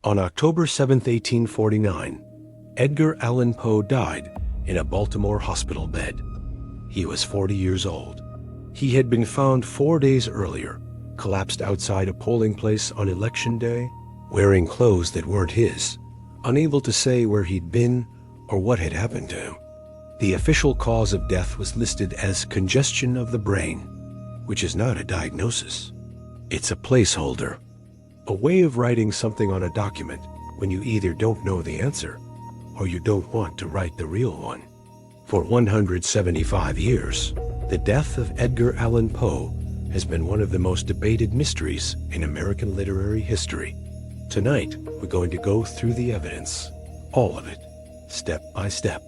On October 7, 1849, Edgar Allan Poe died in a Baltimore hospital bed. He was 40 years old. He had been found 4 days earlier, collapsed outside a polling place on Election Day, wearing clothes that weren't his, unable to say where he'd been or what had happened to him. The official cause of death was listed as congestion of the brain, which is not a diagnosis. It's a placeholder, a way of writing something on a document when you either don't know the answer or you don't want to write the real one. For 175 years, the death of Edgar Allan Poe has been one of the most debated mysteries in American literary history. Tonight, we're going to go through the evidence, all of it, step by step.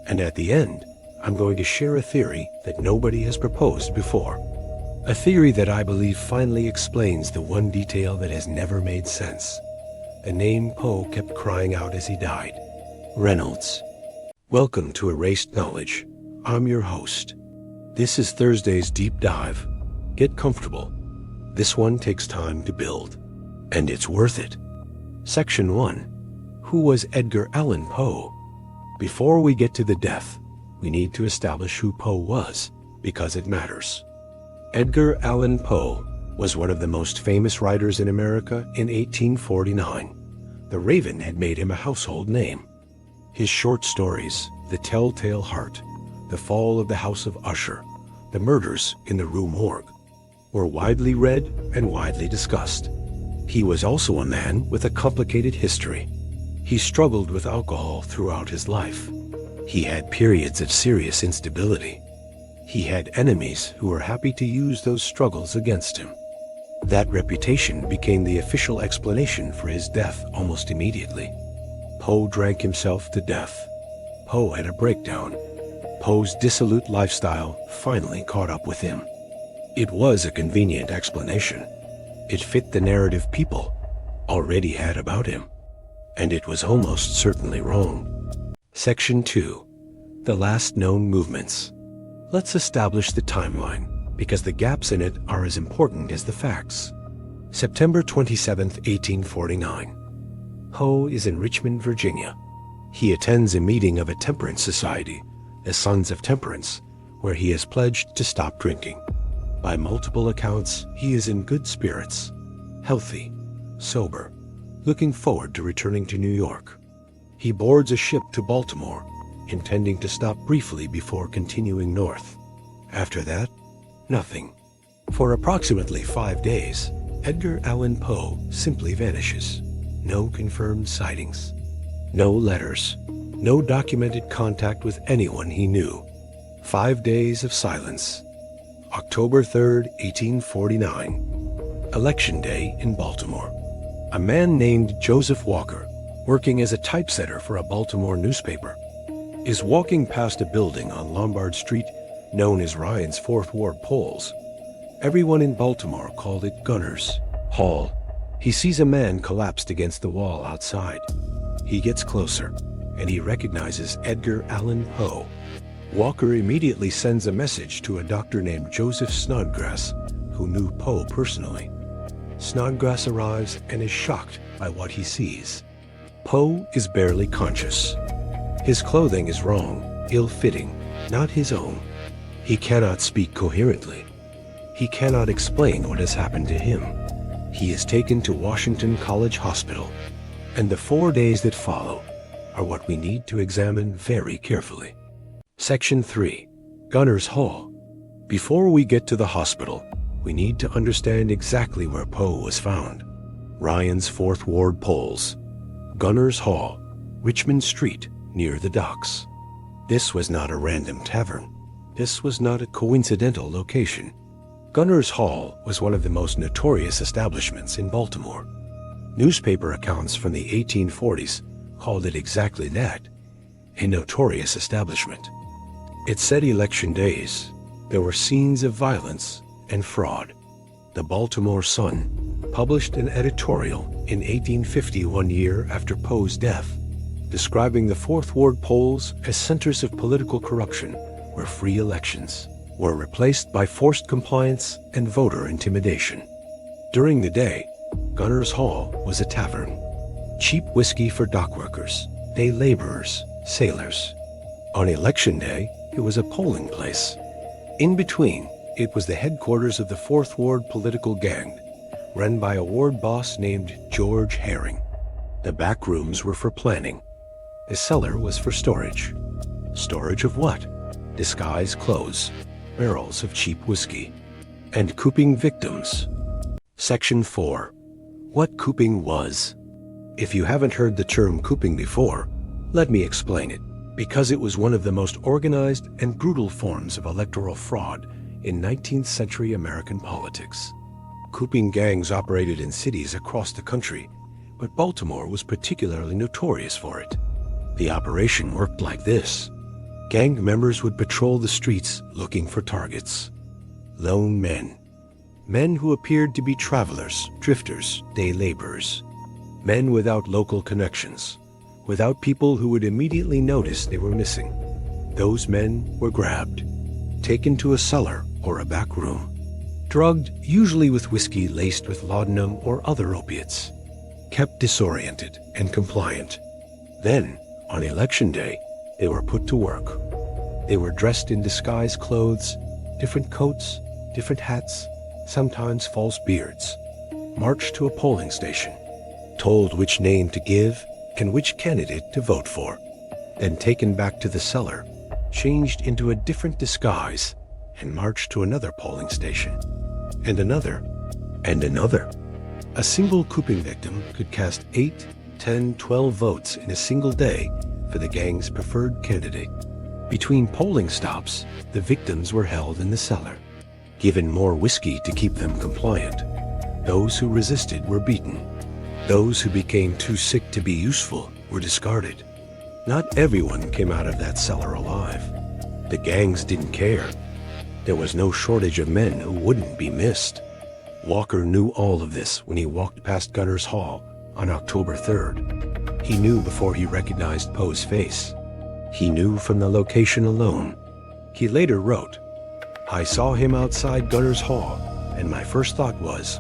And at the end, I'm going to share a theory that nobody has proposed before. A theory that I believe finally explains the one detail that has never made sense. A name Poe kept crying out as he died: Reynolds. Welcome to Erased Knowledge. I'm your host. This is Thursday's Deep Dive. Get comfortable. This one takes time to build, and it's worth it. Section 1. Who was Edgar Allan Poe? Before we get to the death, we need to establish who Poe was, because it matters. Edgar Allan Poe was one of the most famous writers in America in 1849. The Raven had made him a household name. His short stories, The Telltale Heart, The Fall of the House of Usher, The Murders in the Rue Morgue, were widely read and widely discussed. He was also a man with a complicated history. He struggled with alcohol throughout his life. He had periods of serious instability. He had enemies who were happy to use those struggles against him. That reputation became the official explanation for his death almost immediately. Poe drank himself to death. Poe had a breakdown. Poe's dissolute lifestyle finally caught up with him. It was a convenient explanation. It fit the narrative people already had about him. And it was almost certainly wrong. Section 2. The last known movements. Let's establish the timeline, because the gaps in it are as important as the facts. September 27, 1849. Poe is in Richmond, Virginia. He attends a meeting of a temperance society, the Sons of Temperance, where he has pledged to stop drinking. By multiple accounts, he is in good spirits, healthy, sober, looking forward to returning to New York. He boards a ship to Baltimore, intending to stop briefly before continuing north. After that, nothing. For approximately 5 days, Edgar Allan Poe simply vanishes. No confirmed sightings. No letters. No documented contact with anyone he knew. 5 days of silence. October 3rd, 1849. Election Day in Baltimore. A man named Joseph Walker, working as a typesetter for a Baltimore newspaper, is walking past a building on Lombard Street known as Ryan's Fourth Ward Polls. Everyone in Baltimore called it Gunner's Hall. He sees a man collapsed against the wall outside. He gets closer, and he recognizes Edgar Allan Poe. Walker immediately sends a message to a doctor named Joseph Snodgrass, who knew Poe personally. Snodgrass arrives and is shocked by what he sees. Poe is barely conscious. His clothing is wrong, ill-fitting, not his own. He cannot speak coherently. He cannot explain what has happened to him. He is taken to Washington College Hospital, and the 4 days that follow are what we need to examine very carefully. Section 3. Gunner's Hall. Before we get to the hospital, we need to understand exactly where Poe was found. Ryan's Fourth Ward Polls. Gunner's Hall, Richmond Street, near the docks. This was not a random tavern. This was not a coincidental location. Gunner's Hall was one of the most notorious establishments in Baltimore. Newspaper accounts from the 1840s called it exactly that, a notorious establishment. It said election days, there were scenes of violence and fraud. The Baltimore Sun published an editorial in 1850, 1 year after Poe's death, describing the Fourth Ward polls as centers of political corruption where free elections were replaced by forced compliance and voter intimidation. During the day, Gunner's Hall was a tavern. cheap whiskey for dock workers, day laborers, sailors. On election day, it was a polling place. In between, it was the headquarters of the Fourth Ward political gang, run by a ward boss named George Herring. The back rooms were for planning. The cellar was for storage. Storage of what? Disguised clothes, barrels of cheap whiskey, and cooping victims. Section 4. What cooping was. If you haven't heard the term cooping before, let me explain it, because it was one of the most organized and brutal forms of electoral fraud in 19th century American politics. Cooping gangs operated in cities across the country, but Baltimore was particularly notorious for it. The operation worked like this. Gang members would patrol the streets looking for targets. Lone men. Men who appeared to be travelers, drifters, day laborers. Men without local connections, without people who would immediately notice they were missing. Those men were grabbed, taken to a cellar or a back room, drugged usually with whiskey laced with laudanum or other opiates, kept disoriented and compliant. Then, on election day, they were put to work. They were dressed in disguised clothes, different coats, different hats, sometimes false beards, marched to a polling station, told which name to give and which candidate to vote for, then taken back to the cellar, changed into a different disguise, and marched to another polling station, and another, and another. A single cooping victim could cast 8, 10, 12 votes in a single day for the gang's preferred candidate. Between polling stops, the victims were held in the cellar, given more whiskey to keep them compliant. Those who resisted were beaten. Those who became too sick to be useful were discarded. Not everyone came out of that cellar alive. The gangs didn't care. There was no shortage of men who wouldn't be missed. Walker knew all of this when he walked past Gunner's Hall on October 3rd. He knew before he recognized Poe's face. He knew from the location alone. He later wrote, "I saw him outside Gunner's Hall, and my first thought was,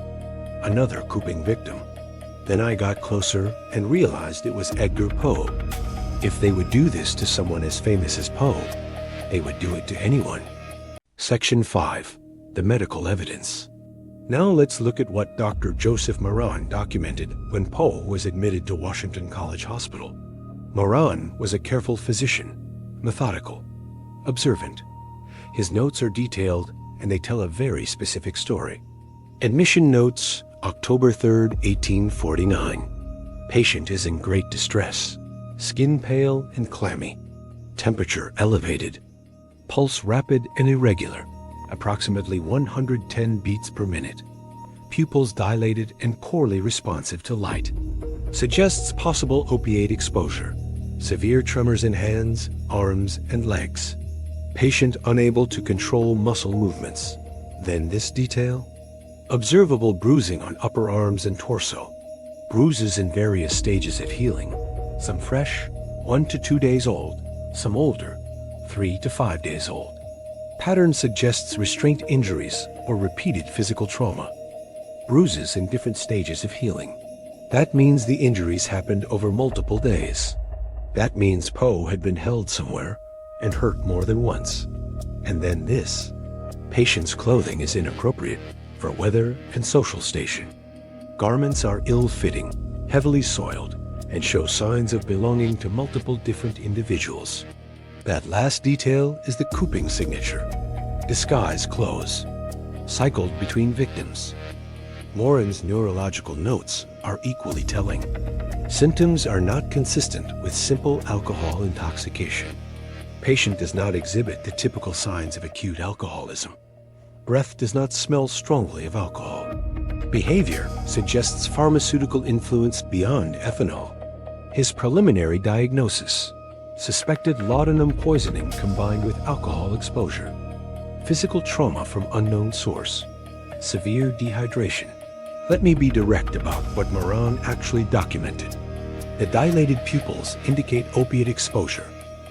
another cooping victim. Then I got closer and realized it was Edgar Poe. If they would do this to someone as famous as Poe, they would do it to anyone." Section 5. The medical evidence. Now let's look at what Dr. Joseph Moran documented when Poe was admitted to Washington College Hospital. Moran was a careful physician, methodical, observant. His notes are detailed and they tell a very specific story. Admission notes, October 3rd, 1849. Patient is in great distress. Skin pale and clammy. Temperature elevated. Pulse rapid and irregular, approximately 110 beats per minute. Pupils dilated and poorly responsive to light. Suggests possible opiate exposure. Severe tremors in hands, arms, and legs. Patient unable to control muscle movements. Then this detail. Observable bruising on upper arms and torso. Bruises in various stages of healing. Some fresh, 1 to 2 days old. Some older, 3 to 5 days old. Pattern suggests restraint injuries or repeated physical trauma. Bruises in different stages of healing. That means the injuries happened over multiple days. That means Poe had been held somewhere and hurt more than once. And then this. Patient's clothing is inappropriate for weather and social station. Garments are ill-fitting, heavily soiled, and show signs of belonging to multiple different individuals. That last detail is the cooping signature. Disguised clothes. Cycled between victims. Moran's neurological notes are equally telling. Symptoms are not consistent with simple alcohol intoxication. Patient does not exhibit the typical signs of acute alcoholism. Breath does not smell strongly of alcohol. Behavior suggests pharmaceutical influence beyond ethanol. His preliminary diagnosis: suspected laudanum poisoning combined with alcohol exposure. Physical trauma from unknown source. Severe dehydration. Let me be direct about what Moran actually documented. The dilated pupils indicate opiate exposure,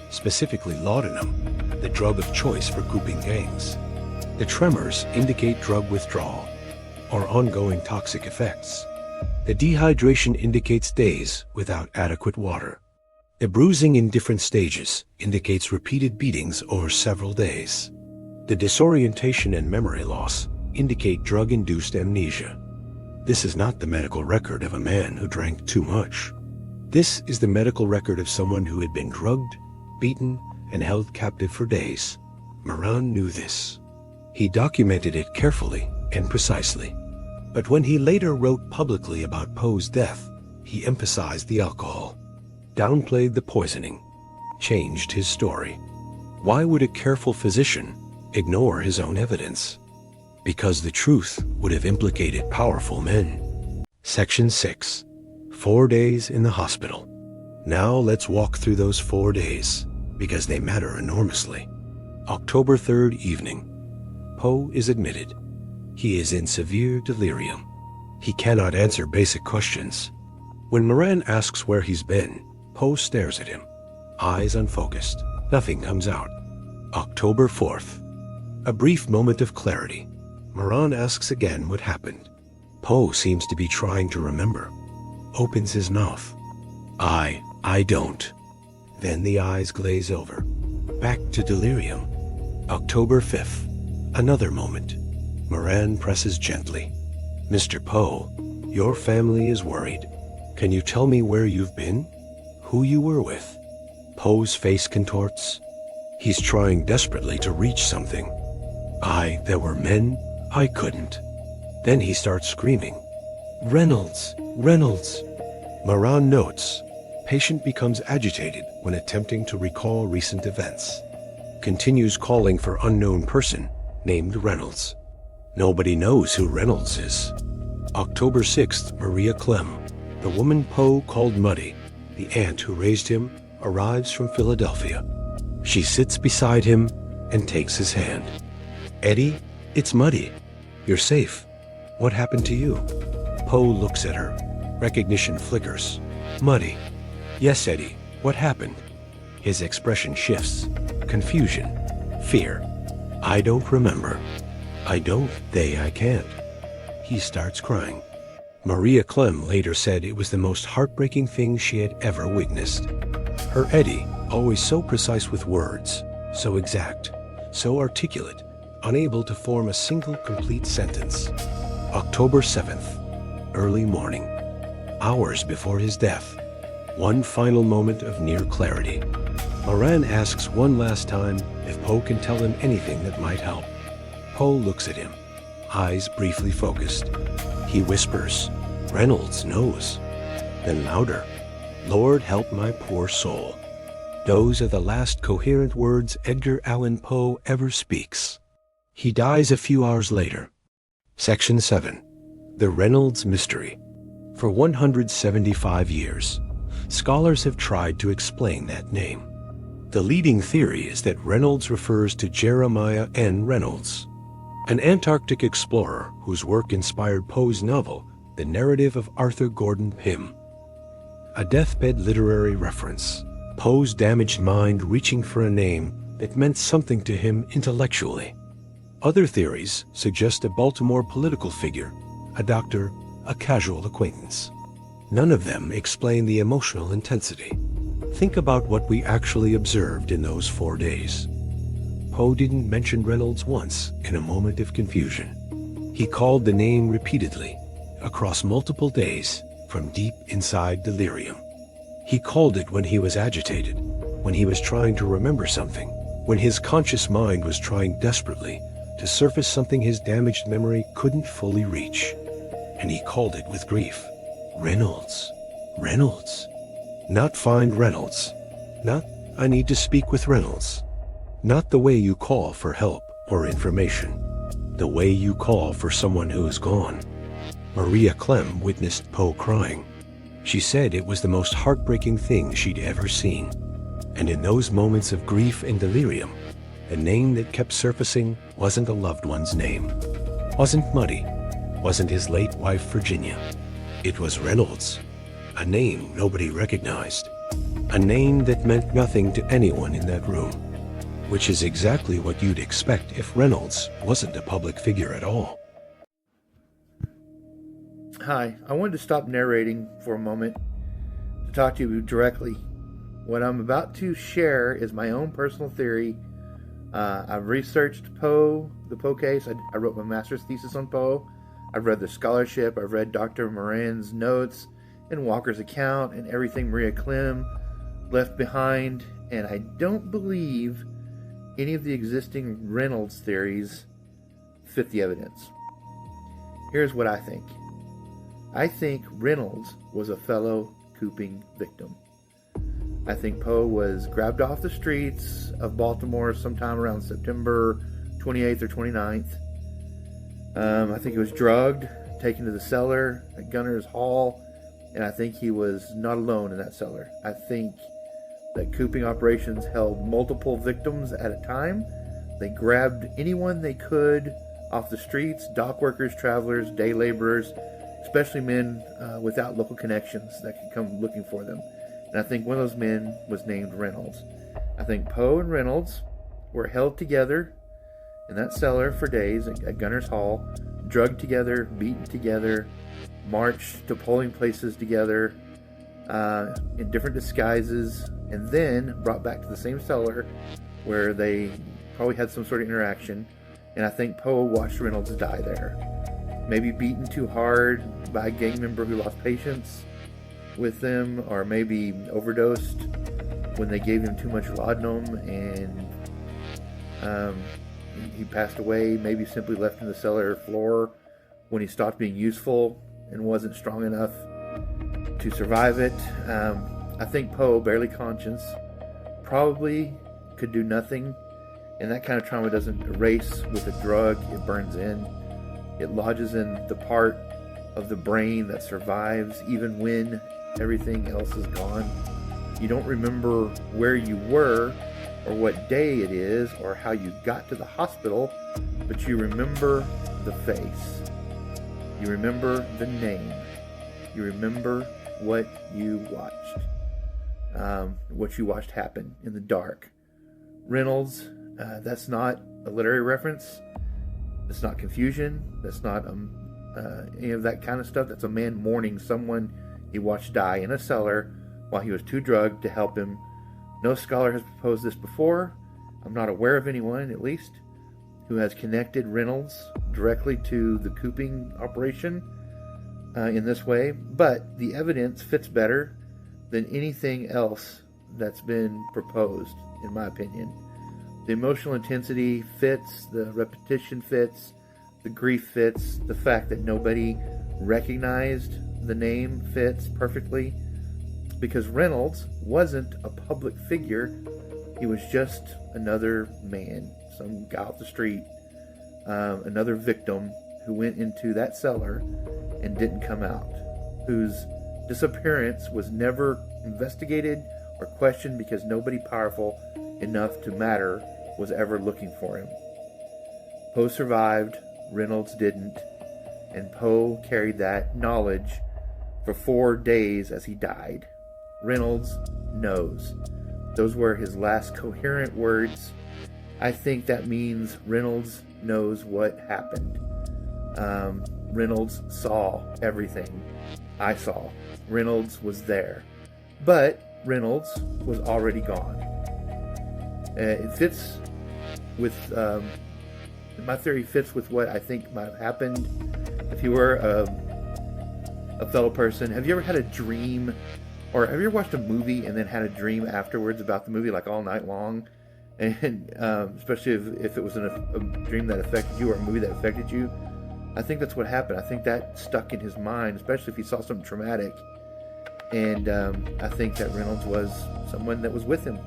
specifically laudanum, the drug of choice for cooping gangs. The tremors indicate drug withdrawal or ongoing toxic effects. The dehydration indicates days without adequate water. The bruising in different stages indicates repeated beatings over several days. The disorientation and memory loss indicate drug-induced amnesia. This is not the medical record of a man who drank too much. This is the medical record of someone who had been drugged, beaten, and held captive for days. Moran knew this. He documented it carefully and precisely. But when he later wrote publicly about Poe's death, he emphasized the alcohol, downplayed the poisoning, changed his story. Why would a careful physician ignore his own evidence? Because the truth would have implicated powerful men. Section 6. 4 days in the hospital. Now let's walk through those 4 days, because they matter enormously. October 3rd evening. Poe is admitted. He is in severe delirium. He cannot answer basic questions. When Moran asks where he's been, Poe stares at him, eyes unfocused. Nothing comes out. October 4th. A brief moment of clarity. Moran asks again what happened. Poe seems to be trying to remember. Opens his mouth. I don't. Then the eyes glaze over. Back to delirium. October 5th. Another moment. Moran presses gently. Mr. Poe, your family is worried. Can you tell me where you've been? Who you were with? Poe's face contorts. He's trying desperately to reach something. There were men. I couldn't. Then he starts screaming. Reynolds! Reynolds! Moran notes. Patient becomes agitated when attempting to recall recent events. Continues calling for unknown person named Reynolds. Nobody knows who Reynolds is. October 6th, Maria Clem, the woman Poe called Muddy, the aunt who raised him, arrives from Philadelphia. She sits beside him and takes his hand. Eddie, it's Muddy. You're safe. What happened to you? Poe looks at her. Recognition flickers. Muddy. Yes, Eddie. What happened? His expression shifts. Confusion. Fear. I don't remember. I can't. He starts crying. Maria Clem later said it was the most heartbreaking thing she had ever witnessed. Her Eddie, always so precise with words, so exact, so articulate, unable to form a single complete sentence. October 7th, early morning. Hours before his death. One final moment of near clarity. Moran asks one last time if Poe can tell him anything that might help. Poe looks at him, eyes briefly focused. He whispers, Reynolds knows. Then louder, Lord help my poor soul. Those are the last coherent words Edgar Allan Poe ever speaks. He dies a few hours later. Section 7. The Reynolds Mystery. For 175 years, scholars have tried to explain that name. The leading theory is that Reynolds refers to Jeremiah N. Reynolds, an Antarctic explorer whose work inspired Poe's novel, The Narrative of Arthur Gordon Pym. A deathbed literary reference, Poe's damaged mind reaching for a name that meant something to him intellectually. Other theories suggest a Baltimore political figure, a doctor, a casual acquaintance. None of them explain the emotional intensity. Think about what we actually observed in those 4 days. Poe didn't mention Reynolds once in a moment of confusion. He called the name repeatedly, across multiple days, from deep inside delirium. He called it when he was agitated, when he was trying to remember something, when his conscious mind was trying desperately to surface something his damaged memory couldn't fully reach. And he called it with grief. Reynolds. Reynolds. Not find Reynolds. Not, I need to speak with Reynolds. Not the way you call for help or information. The way you call for someone who is gone. Maria Clem witnessed Poe crying. She said it was the most heartbreaking thing she'd ever seen. And in those moments of grief and delirium, the name that kept surfacing wasn't a loved one's name. Wasn't Muddy. Wasn't his late wife Virginia. It was Reynolds. A name nobody recognized. A name that meant nothing to anyone in that room. Which is exactly what you'd expect if Reynolds wasn't a public figure at all. Hi, I wanted to stop narrating for a moment to talk to you directly. What I'm about to share is my own personal theory. I've researched Poe, the Poe case. I wrote my master's thesis on Poe. I've read the scholarship. I've read Dr. Moran's notes and Walker's account and everything Maria Clem left behind. And I don't believe any of the existing Reynolds theories fit the evidence. Here's what I think. I think Reynolds was a fellow Cooping victim. I think Poe was grabbed off the streets of Baltimore sometime around September 28th or 29th. I think he was drugged, taken to the cellar at Gunner's Hall, and I think he was not alone in that cellar. I think that Cooping operations held multiple victims at a time. They grabbed anyone they could off the streets, dock workers, travelers, day laborers, especially men without local connections that could come looking for them. And I think one of those men was named Reynolds. I think Poe and Reynolds were held together in that cellar for days at Gunner's Hall, drugged together, beaten together, marched to polling places together in different disguises, and then brought back to the same cellar where they probably had some sort of interaction. And I think Poe watched Reynolds die there. Maybe beaten too hard by a gang member who lost patience with them, or maybe overdosed when they gave him too much laudanum and he passed away. Maybe simply left in the cellar floor when he stopped being useful and wasn't strong enough to survive it. I think Poe, barely conscious, probably could do nothing, and that kind of trauma doesn't erase with a drug. It burns in. It lodges in the part of the brain that survives even when everything else is gone. You don't remember where you were or what day it is or how you got to the hospital, but you remember the face. You remember the name. You remember what you watched happen in the dark. Reynolds, that's not a literary reference. That's not confusion. That's not any of that kind of stuff. That's a man mourning someone he watched die in a cellar while he was too drugged to help him. No scholar has proposed this before. I'm not aware of anyone, at least, who has connected Reynolds directly to the Cooping operation in this way. But the evidence fits better than anything else that's been proposed, in my opinion. The emotional intensity fits, the repetition fits, the grief fits, the fact that nobody recognized the name fits perfectly, because Reynolds wasn't a public figure. He was just another man, some guy off the street, another victim who went into that cellar and didn't come out, whose disappearance was never investigated or questioned because nobody powerful enough to matter was ever looking for him. Poe survived, Reynolds didn't, and Poe carried that knowledge for 4 days as he died. Reynolds knows. Those were his last coherent words. I think that means Reynolds knows what happened. Reynolds saw everything I saw. Reynolds was there. But Reynolds was already gone. It fits with, my theory fits with what I think might have happened if you were a fellow person. Have you ever had a dream, or have you ever watched a movie and then had a dream afterwards about the movie, like all night long? And especially if it was a dream that affected you or a movie that affected you. I think that's what happened. I think that stuck in his mind, especially if he saw something traumatic. And I think that Reynolds was someone that was with him.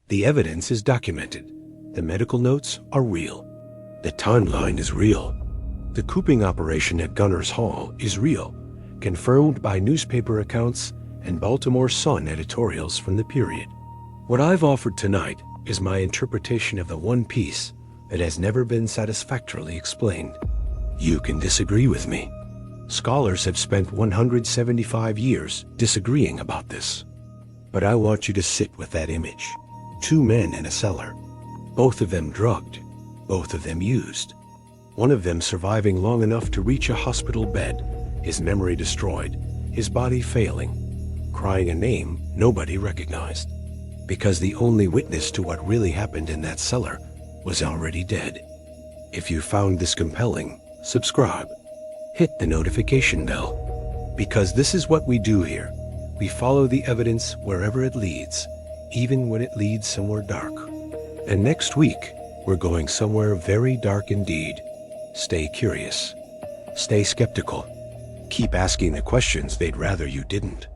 The evidence is documented. The medical notes are real. The timeline is real. The Cooping operation at Gunner's Hall is real, confirmed by newspaper accounts and Baltimore Sun editorials from the period. What I've offered tonight is my interpretation of the one piece that has never been satisfactorily explained. You can disagree with me. Scholars have spent 175 years disagreeing about this. But I want you to sit with that image. 2 men in a cellar, both of them drugged, both of them used. one of them surviving long enough to reach a hospital bed, his memory destroyed, his body failing, crying a name nobody recognized, because the only witness to what really happened in that cellar was already dead. If you found this compelling, subscribe. Hit the notification bell, because this is what we do here. We follow the evidence wherever it leads, even when it leads somewhere dark. And next week, we're going somewhere very dark indeed. Stay curious. Stay skeptical. Keep asking the questions they'd rather you didn't.